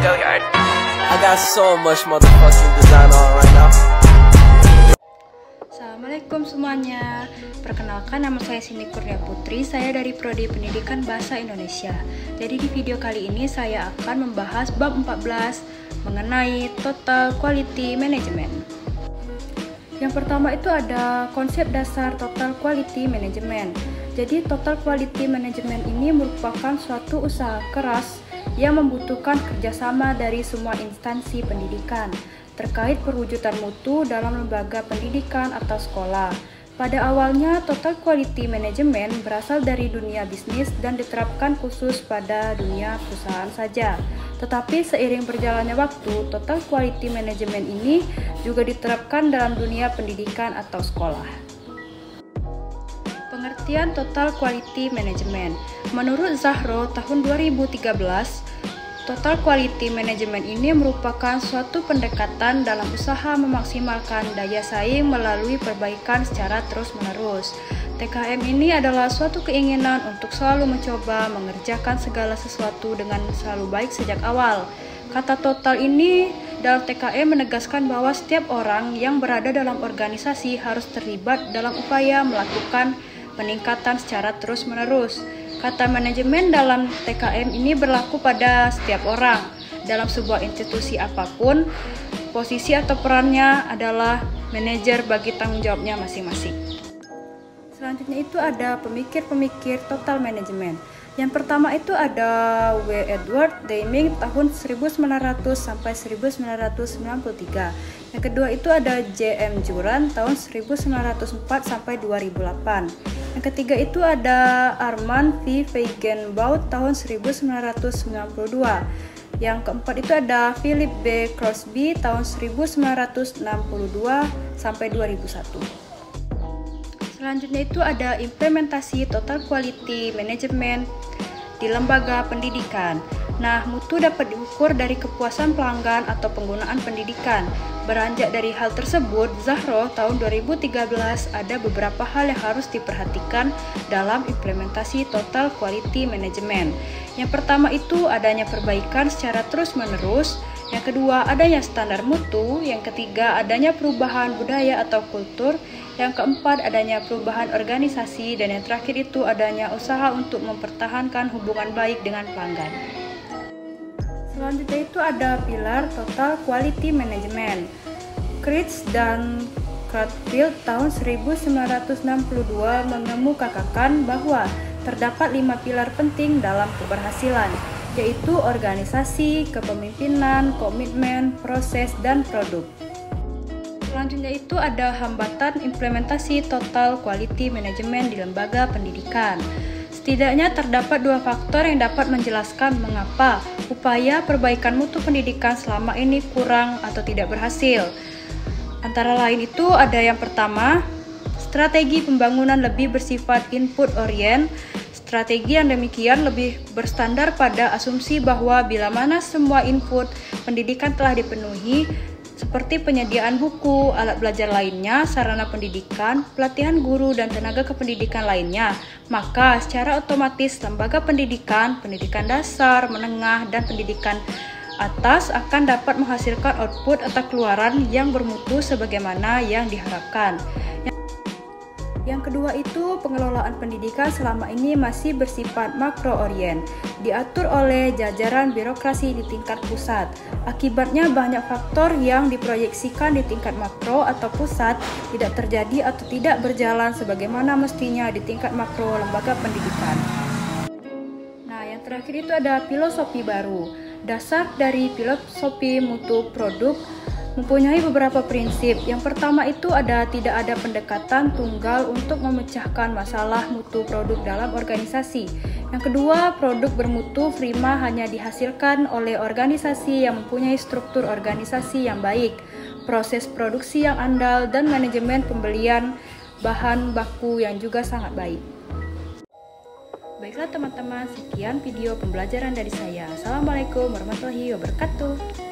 Go yard. I got so much motherfucking design on right now. Assalamualaikum semuanya. Perkenalkan, nama saya Cindy Kurnia Putri. Saya dari Prodi Pendidikan Bahasa Indonesia. Jadi di video kali ini saya akan membahas bab 14 mengenai Total Quality Management. Yang pertama itu ada konsep dasar Total Quality Management. Jadi Total Quality Management ini merupakan suatu usaha keras yang membutuhkan kerjasama dari semua instansi pendidikan terkait perwujudan mutu dalam lembaga pendidikan atau sekolah. Pada awalnya, Total Quality Management berasal dari dunia bisnis dan diterapkan khusus pada dunia perusahaan saja. Tetapi seiring berjalannya waktu, Total Quality Management ini juga diterapkan dalam dunia pendidikan atau sekolah. Pengertian Total Quality Management. Menurut Zahro tahun 2013, Total Quality Management ini merupakan suatu pendekatan dalam usaha memaksimalkan daya saing melalui perbaikan secara terus-menerus. TKM ini adalah suatu keinginan untuk selalu mencoba mengerjakan segala sesuatu dengan selalu baik sejak awal. Kata total ini dalam TKM menegaskan bahwa setiap orang yang berada dalam organisasi harus terlibat dalam upaya melakukan peningkatan secara terus-menerus. Kata manajemen dalam TKM ini berlaku pada setiap orang. Dalam sebuah institusi apapun, posisi atau perannya adalah manajer bagi tanggung jawabnya masing-masing. Selanjutnya itu ada pemikir-pemikir total management. Yang pertama itu ada W. Edward Deming tahun 1900 sampai 1993. Yang kedua itu ada J. M. Juran tahun 1904 sampai 2008. Yang ketiga itu ada Armand V. Feigenbaum tahun 1992. Yang keempat itu ada Philip B. Crosby tahun 1962 sampai 2001. Selanjutnya itu ada implementasi Total Quality Management di lembaga pendidikan. Nah, mutu dapat diukur dari kepuasan pelanggan atau penggunaan pendidikan. Beranjak dari hal tersebut, Zahro tahun 2013 ada beberapa hal yang harus diperhatikan dalam implementasi Total Quality Management. Yang pertama itu adanya perbaikan secara terus-menerus. Yang kedua, adanya standar mutu. Yang ketiga, adanya perubahan budaya atau kultur. Yang keempat, adanya perubahan organisasi. Dan yang terakhir itu adanya usaha untuk mempertahankan hubungan baik dengan pelanggan. Selanjutnya itu ada pilar Total Quality Management. Critch dan Crutchfield tahun 1962 mengemukakan bahwa terdapat 5 pilar penting dalam keberhasilan, yaitu organisasi, kepemimpinan, komitmen, proses, dan produk. Selanjutnya itu ada hambatan implementasi Total Quality Management di lembaga pendidikan. Setidaknya terdapat 2 faktor yang dapat menjelaskan mengapa upaya perbaikan mutu pendidikan selama ini kurang atau tidak berhasil. Antara lain itu ada yang pertama, strategi pembangunan lebih bersifat input orient. Strategi yang demikian lebih bersandar pada asumsi bahwa bila mana semua input pendidikan telah dipenuhi, seperti penyediaan buku, alat belajar lainnya, sarana pendidikan, pelatihan guru, dan tenaga kependidikan lainnya, maka secara otomatis lembaga pendidikan, pendidikan dasar, menengah, dan pendidikan atas akan dapat menghasilkan output atau keluaran yang bermutu sebagaimana yang diharapkan. Yang kedua itu pengelolaan pendidikan selama ini masih bersifat makro-orient, diatur oleh jajaran birokrasi di tingkat pusat. Akibatnya banyak faktor yang diproyeksikan di tingkat makro atau pusat tidak terjadi atau tidak berjalan sebagaimana mestinya di tingkat makro lembaga pendidikan. Nah, yang terakhir itu ada filosofi baru. Dasar dari filosofi mutu produk mempunyai beberapa prinsip. Yang pertama itu tidak ada pendekatan tunggal untuk memecahkan masalah mutu produk dalam organisasi. Yang kedua, produk bermutu prima hanya dihasilkan oleh organisasi yang mempunyai struktur organisasi yang baik, proses produksi yang andal, dan manajemen pembelian bahan baku yang juga sangat baik. Baiklah teman-teman, sekian video pembelajaran dari saya. Assalamualaikum warahmatullahi wabarakatuh.